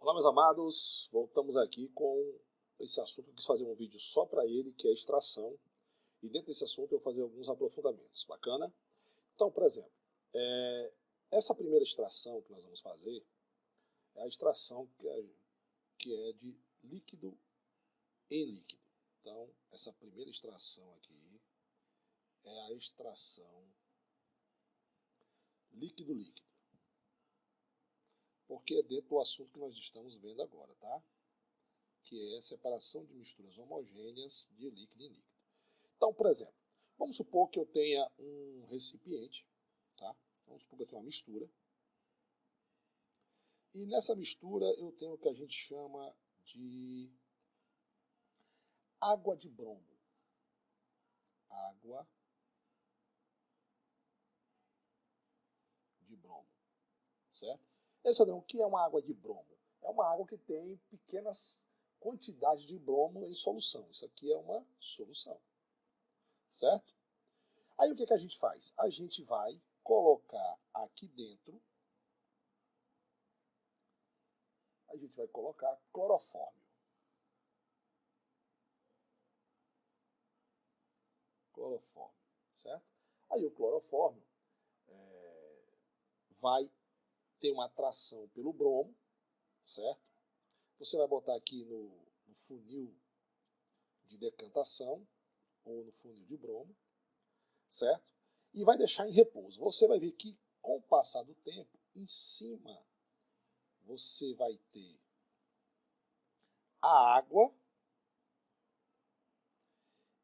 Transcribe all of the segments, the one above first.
Olá, meus amados, voltamos aqui com esse assunto. Eu quis fazer um vídeo só para ele, que é a extração, e dentro desse assunto eu vou fazer alguns aprofundamentos. Bacana? Então, por exemplo, essa primeira extração que nós vamos fazer é a extração que é de líquido em líquido. Então, essa primeira extração aqui é a extração líquido-líquido, porque é dentro do assunto que nós estamos vendo agora, tá? Que é a separação de misturas homogêneas de líquido em líquido. Então, por exemplo, vamos supor que eu tenha um recipiente, tá? Vamos supor que eu tenho uma mistura. E nessa mistura eu tenho o que a gente chama de água de bromo. Água de bromo, certo? O que é uma água de bromo? É uma água que tem pequenas quantidades de bromo em solução. Isso aqui é uma solução, certo? Aí o que a gente faz? A gente vai colocar aqui dentro, a gente vai colocar clorofórmio. Clorofórmio, certo? Aí o clorofórmio vai ter uma atração pelo bromo, certo? Você vai botar aqui no funil de decantação, ou no funil de bromo, certo? E vai deixar em repouso. Você vai ver que, com o passar do tempo, em cima você vai ter a água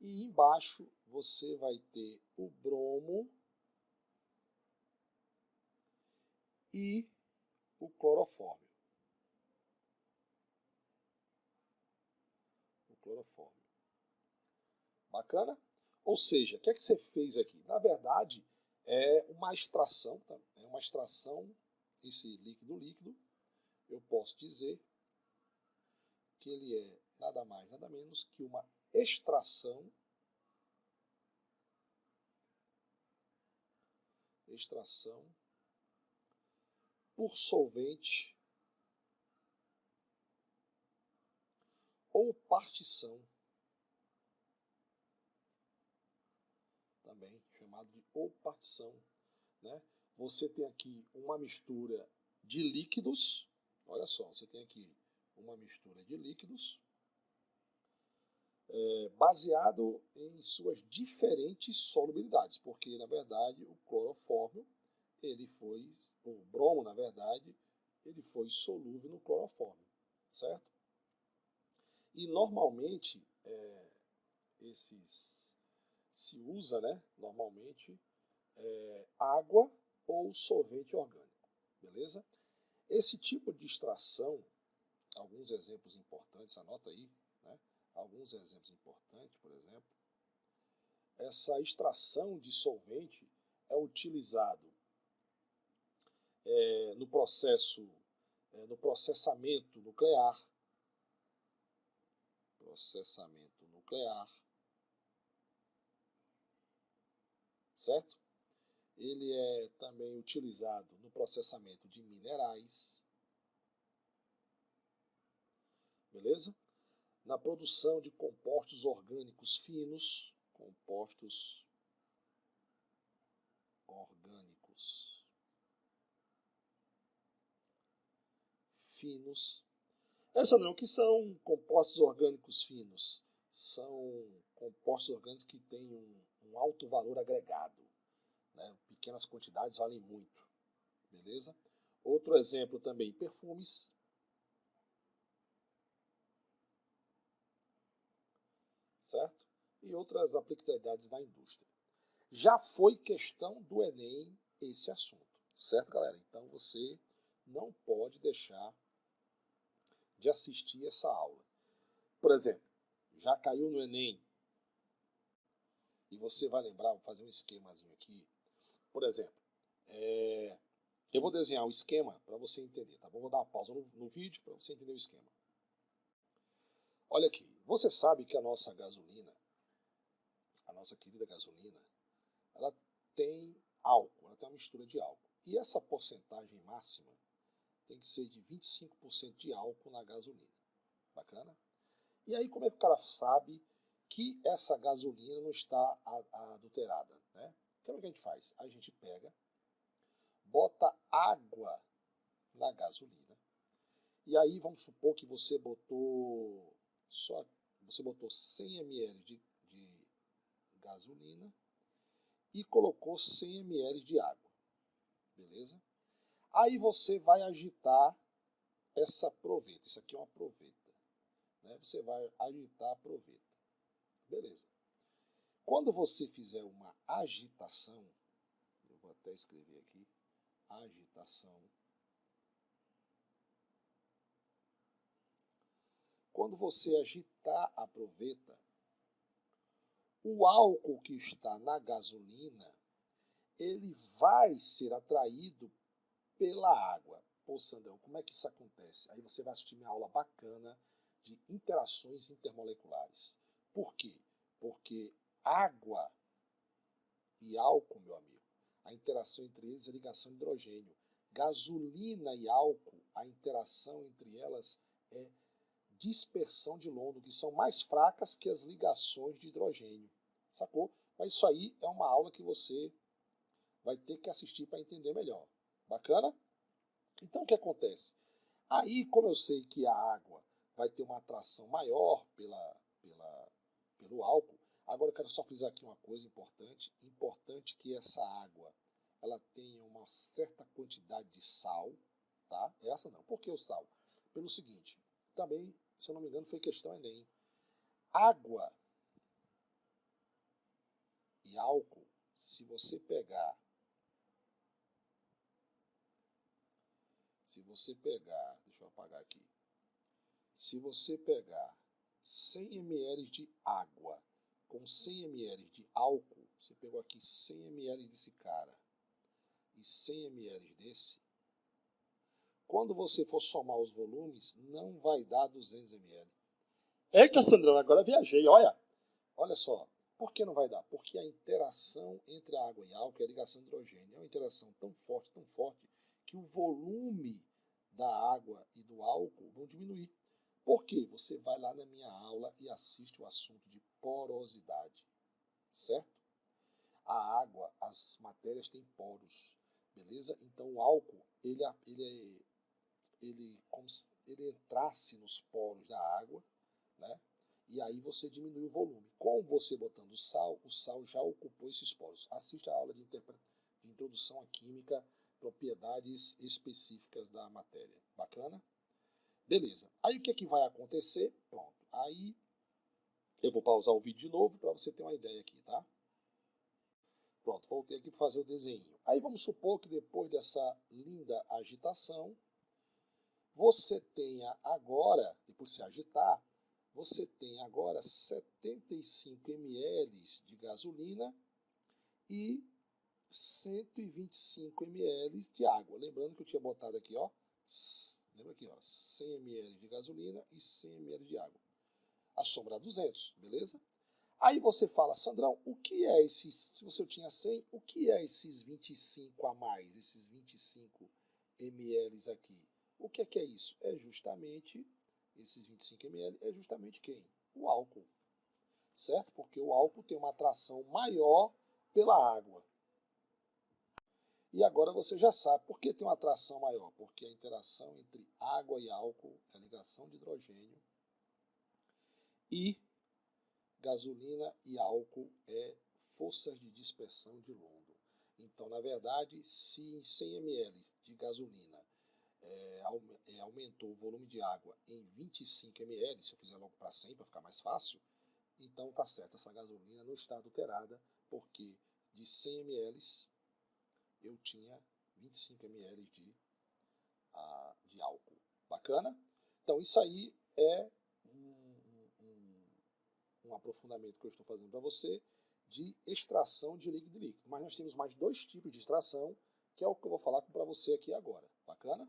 e embaixo você vai ter o bromo e o clorofórmio. O clorofórmio. Bacana? Ou seja, o que é que você fez aqui? Na verdade, é uma extração, tá? É uma extração, esse líquido-líquido, eu posso dizer que ele é nada mais, nada menos que uma extração por solvente ou partição, também chamado de ou partição, né? Você tem aqui uma mistura de líquidos, olha só, você tem aqui uma mistura de líquidos baseado em suas diferentes solubilidades, porque na verdade o clorofórmio, o bromo na verdade, ele foi solúvel no clorofórmio, certo? E normalmente se usa, né, normalmente água ou solvente orgânico, beleza? Esse tipo de extração, alguns exemplos importantes, anota aí, né? Alguns exemplos importantes, por exemplo, essa extração de solvente é utilizado no processamento nuclear, certo? Ele é também utilizado no processamento de minerais, beleza? Na produção de compostos orgânicos finos, o que são compostos orgânicos finos? São compostos orgânicos que têm um alto valor agregado, né? Pequenas quantidades valem muito, beleza? Outro exemplo também, perfumes, certo? E outras aplicabilidades da indústria. Já foi questão do Enem esse assunto, certo, galera? Então você não pode deixar de assistir essa aula. Por exemplo, já caiu no Enem e você vai lembrar, vou fazer um esquemazinho aqui. Por exemplo, eu vou desenhar um esquema para você entender, tá bom? Vou dar uma pausa no vídeo para você entender o esquema. Olha aqui, você sabe que a nossa gasolina, a nossa querida gasolina, ela tem álcool, ela tem uma mistura de álcool. E essa porcentagem máxima tem que ser de 25% de álcool na gasolina. Bacana? E aí como é que o cara sabe que essa gasolina não está adulterada, né? Como é que a gente faz? A gente pega, bota água na gasolina, e aí vamos supor que você botou 100 ml de gasolina e colocou 100 ml de água, beleza? Aí você vai agitar essa proveta, isso aqui é uma proveta, né? Você vai agitar a proveta, beleza? Quando você fizer uma agitação, eu vou até escrever aqui, agitação. Quando você agitar a proveta, o álcool que está na gasolina, ele vai ser atraído pela água. Pô, Sandrão, como é que isso acontece? Aí você vai assistir minha aula bacana de interações intermoleculares. Por quê? Porque água e álcool, meu amigo, a interação entre eles é ligação de hidrogênio. Gasolina e álcool, a interação entre elas é dispersão de London, que são mais fracas que as ligações de hidrogênio. Sacou? Mas isso aí é uma aula que você vai ter que assistir para entender melhor. Bacana? Então o que acontece? Aí, como eu sei que a água vai ter uma atração maior pelo álcool, agora eu quero só frisar aqui uma coisa importante. Importante que essa água ela tenha uma certa quantidade de sal, tá? Essa não. Por que o sal? Pelo seguinte, também, se eu não me engano, foi questão Enem. Água e álcool, se você pegar, deixa eu apagar aqui, se você pegar 100 ml de água com 100 ml de álcool, você pegou aqui 100 ml desse cara e 100 ml desse, quando você for somar os volumes, não vai dar 200 ml. Eita, Sandrão, agora viajei, olha. Olha só, por que não vai dar? Porque a interação entre a água e álcool é a ligação de hidrogênio. É uma interação tão forte, que o volume da água e do álcool vão diminuir. Por quê? Você vai lá na minha aula e assiste o assunto de porosidade, certo? A água, as matérias têm poros, beleza? Então o álcool, como se ele entrasse nos poros da água, né? E aí você diminui o volume. Com você botando o sal já ocupou esses poros. Assista a aula de introdução à química, propriedades específicas da matéria. Bacana? Beleza. Aí o que é que vai acontecer? Pronto. Aí eu vou pausar o vídeo de novo para você ter uma ideia aqui, tá? Pronto, voltei aqui para fazer o desenho. Aí vamos supor que depois dessa linda agitação, você tenha agora, depois de se agitar, você tem agora 75 ml de gasolina e 125 ml de água. Lembrando que eu tinha botado aqui, ó, lembra aqui, ó, 100 ml de gasolina e 100 ml de água. A soma dá 200, beleza? Aí você fala, Sandrão, o que é esses, se você tinha 100, o que é esses 25 a mais, esses 25 ml aqui? O que é isso? É justamente, esses 25 ml, é justamente quem? O álcool, certo? Porque o álcool tem uma atração maior pela água. E agora você já sabe por que tem uma atração maior. Porque a interação entre água e álcool é a ligação de hidrogênio e gasolina e álcool é forças de dispersão de London. Então, na verdade, se em 100 ml de gasolina aumentou o volume de água em 25 ml, se eu fizer logo para 100 para ficar mais fácil, então tá certo, essa gasolina não está adulterada, porque de 100 ml eu tinha 25 ml de álcool. Bacana? Então isso aí é um aprofundamento que eu estou fazendo para você de extração de líquido e líquido. Mas nós temos mais dois tipos de extração, que é o que eu vou falar para você aqui agora. Bacana?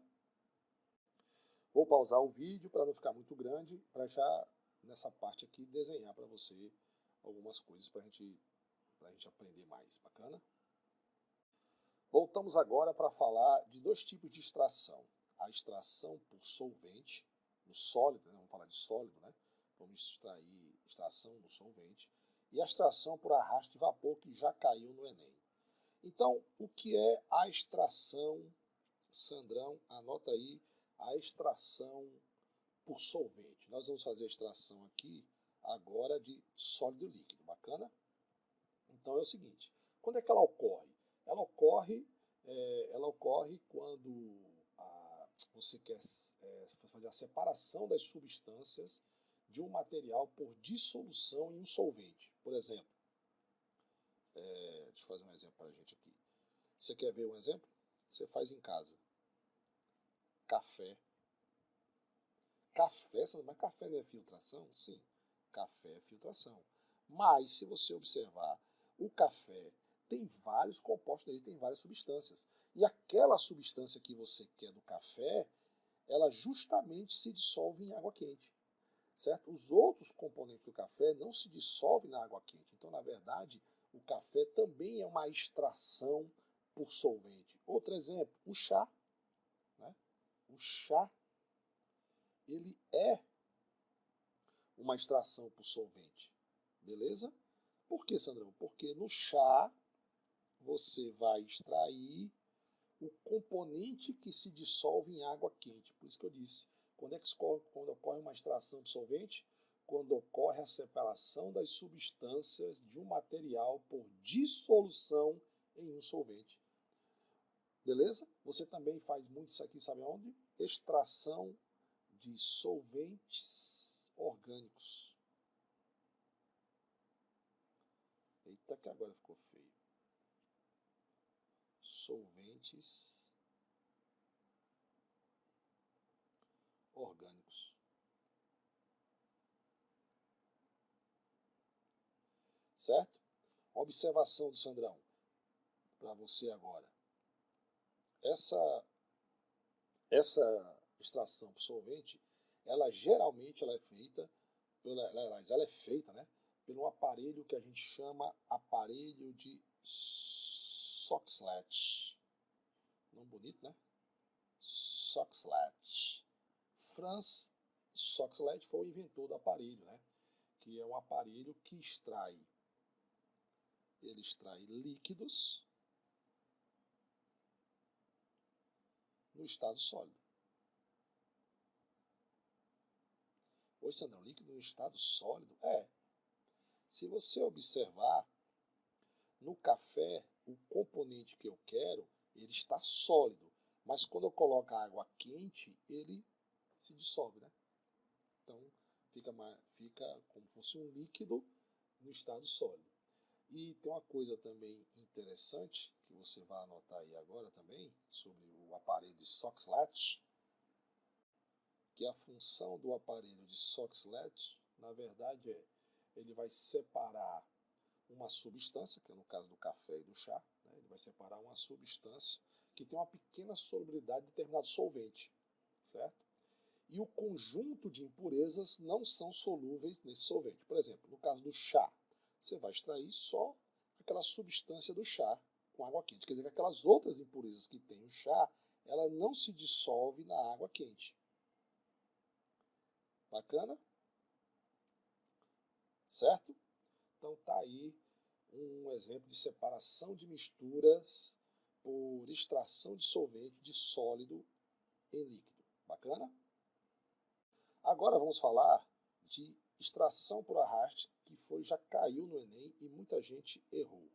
Vou pausar o vídeo para não ficar muito grande, para já nessa parte aqui desenhar para você algumas coisas para a gente aprender mais. Bacana? Voltamos agora para falar de dois tipos de extração. a extração por solvente, no sólido, né? Vamos falar de sólido, né? Vamos extrair extração no solvente, e a extração por arraste de vapor, que já caiu no Enem. Então, o que é a extração, Sandrão? Anota aí, a extração por solvente. Nós vamos fazer a extração aqui agora de sólido e líquido, bacana? Então é o seguinte, quando é que ela ocorre? Ela ocorre quando você quer fazer a separação das substâncias de um material por dissolução em um solvente. Por exemplo, deixa eu fazer um exemplo para a gente aqui. Você quer ver um exemplo? Você faz em casa. Café. Café, mas café não é filtração? Sim, café é filtração. Mas, se você observar, o café tem vários compostos nele, tem várias substâncias. E aquela substância que você quer do café, ela justamente se dissolve em água quente. Certo? Os outros componentes do café não se dissolvem na água quente. Então, na verdade, o café também é uma extração por solvente. Outro exemplo, o chá. Né? O chá, ele é uma extração por solvente. Beleza? Por que, Sandrão? Porque no chá você vai extrair o componente que se dissolve em água quente. Por isso que eu disse, quando ocorre uma extração de solvente? Quando ocorre a separação das substâncias de um material por dissolução em um solvente. Beleza? Você também faz muito isso aqui, sabe onde? Extração de solventes orgânicos. Eita, que agora ficou feio. Solventes orgânicos. Certo? Observação do Sandrão para você agora. Essa extração por solvente, ela geralmente ela é feita, né, pelo aparelho que a gente chama aparelho de Soxhlet. Nome bonito, né? Soxhlet. Franz Soxhlet foi o inventor do aparelho, né? Que é um aparelho que ele extrai líquidos no estado sólido. Oi, Sandrão, líquido no estado sólido? Se você observar, no café, o componente que eu quero, ele está sólido. Mas quando eu coloco a água quente, ele se dissolve, né? Então, fica como se fosse um líquido no estado sólido. E tem uma coisa também interessante, que você vai anotar aí agora também, sobre o aparelho de Soxhlet, que a função do aparelho de Soxhlet, na verdade, ele vai separar uma substância, que é no caso do café e do chá, né? Ele vai separar uma substância que tem uma pequena solubilidade de determinado solvente, certo? E o conjunto de impurezas não são solúveis nesse solvente. Por exemplo, no caso do chá, você vai extrair só aquela substância do chá com água quente. Quer dizer que aquelas outras impurezas que tem o chá, ela não se dissolve na água quente. Bacana? Certo? Então tá aí um exemplo de separação de misturas por extração de solvente de sólido em líquido. Bacana? Agora vamos falar de extração por arraste, que já caiu no Enem e muita gente errou.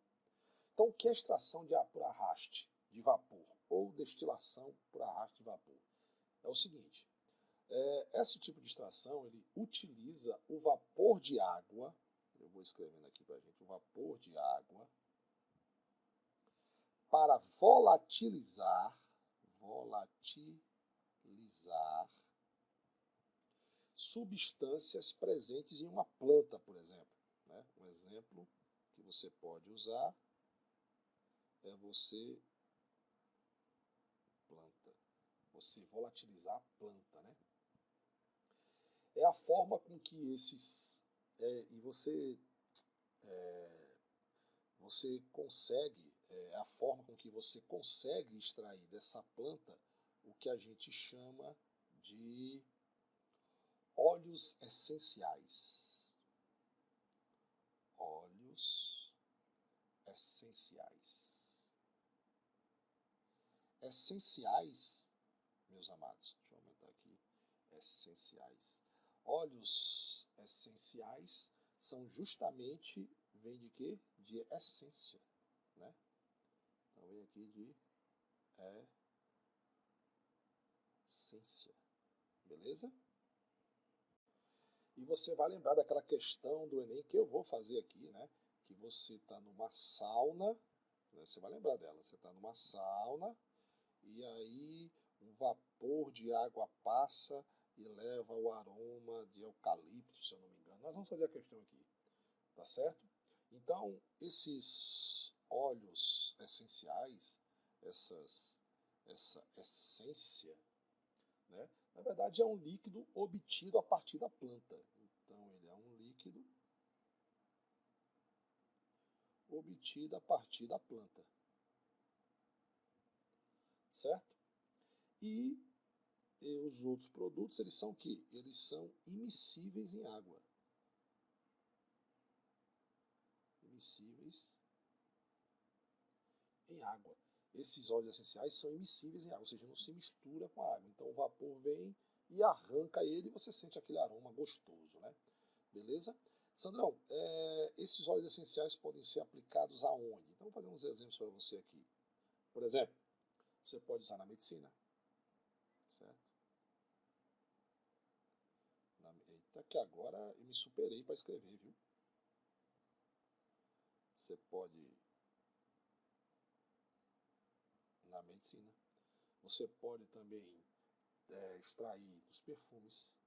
Então, o que é extração por arraste de vapor ou destilação por arraste de vapor? É o seguinte, esse tipo de extração ele utiliza o vapor de água, eu vou escrevendo aqui para a gente, o vapor de água, para volatilizar substâncias presentes em uma planta, por exemplo. Né? Um exemplo que você pode usar é você volatilizar a planta, né? É a forma com que você consegue, a forma com que você consegue extrair dessa planta o que a gente chama de óleos essenciais. Óleos essenciais. Essenciais, meus amados, deixa eu aumentar aqui, essenciais. Óleos essenciais são justamente, vem de quê? De essência, né? Então vem aqui de essência, beleza? E você vai lembrar daquela questão do Enem que eu vou fazer aqui, né? Que você está numa sauna, né? Você vai lembrar dela, você está numa sauna e aí um vapor de água passa e leva o aroma de eucalipto, se eu não me engano. Nós vamos fazer a questão aqui, tá certo? Então, esses óleos essenciais, essa essência, né? Na verdade, é um líquido obtido a partir da planta. Então, ele é um líquido obtido a partir da planta. Certo? E os outros produtos, eles são o quê? Eles são immiscíveis em água. Immiscíveis em água. Esses óleos essenciais são immiscíveis em água, ou seja, não se mistura com a água. Então o vapor vem e arranca ele e você sente aquele aroma gostoso, né? Beleza? Sandrão, esses óleos essenciais podem ser aplicados aonde? Então vou fazer uns exemplos para você aqui. Por exemplo, você pode usar na medicina, certo? Eita, que agora eu me superei para escrever, viu? Você pode na medicina. Você pode também extrair dos perfumes,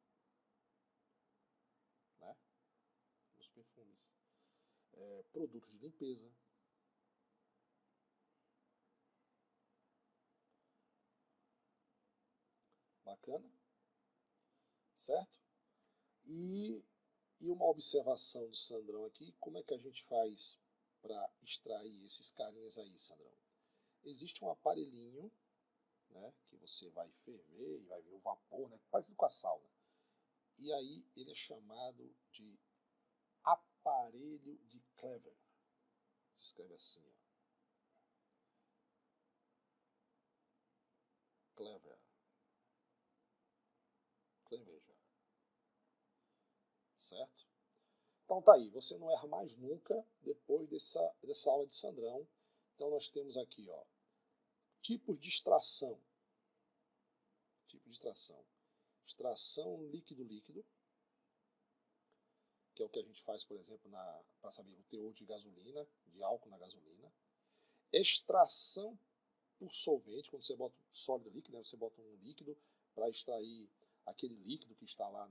né? Dos perfumes. Produtos de limpeza. Bacana? Certo? E uma observação do Sandrão aqui, como é que a gente faz para extrair esses carinhas aí, Sandrão? Existe um aparelhinho, né, que você vai ferver e vai ver o vapor, né, parecido com a sauna. E aí ele é chamado de aparelho de Clever. Se escreve assim, ó. Clever. Clever já. Certo? Então tá aí, você não erra mais nunca depois dessa aula de Sandrão. Então nós temos aqui, ó, tipos de extração. Tipo de extração. Extração líquido-líquido, que é o que a gente faz, por exemplo, para saber o teor de gasolina, de álcool na gasolina. Extração por solvente, quando você bota sólido líquido, né, você bota um líquido para extrair aquele líquido que está lá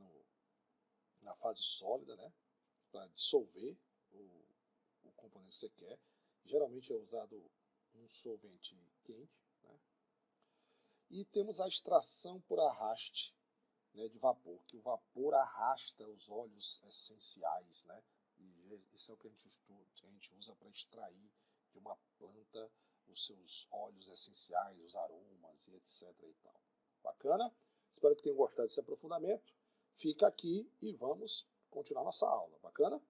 na fase sólida, né, para dissolver o componente que você quer. Geralmente é usado um solvente quente, né. E temos a extração por arraste, né, de vapor, que o vapor arrasta os óleos essenciais, né? E isso é o que a gente usa para extrair de uma planta os seus óleos essenciais, os aromas e etc. e tal. Bacana? Espero que tenham gostado desse aprofundamento. Fica aqui e vamos continuar nossa aula. Bacana?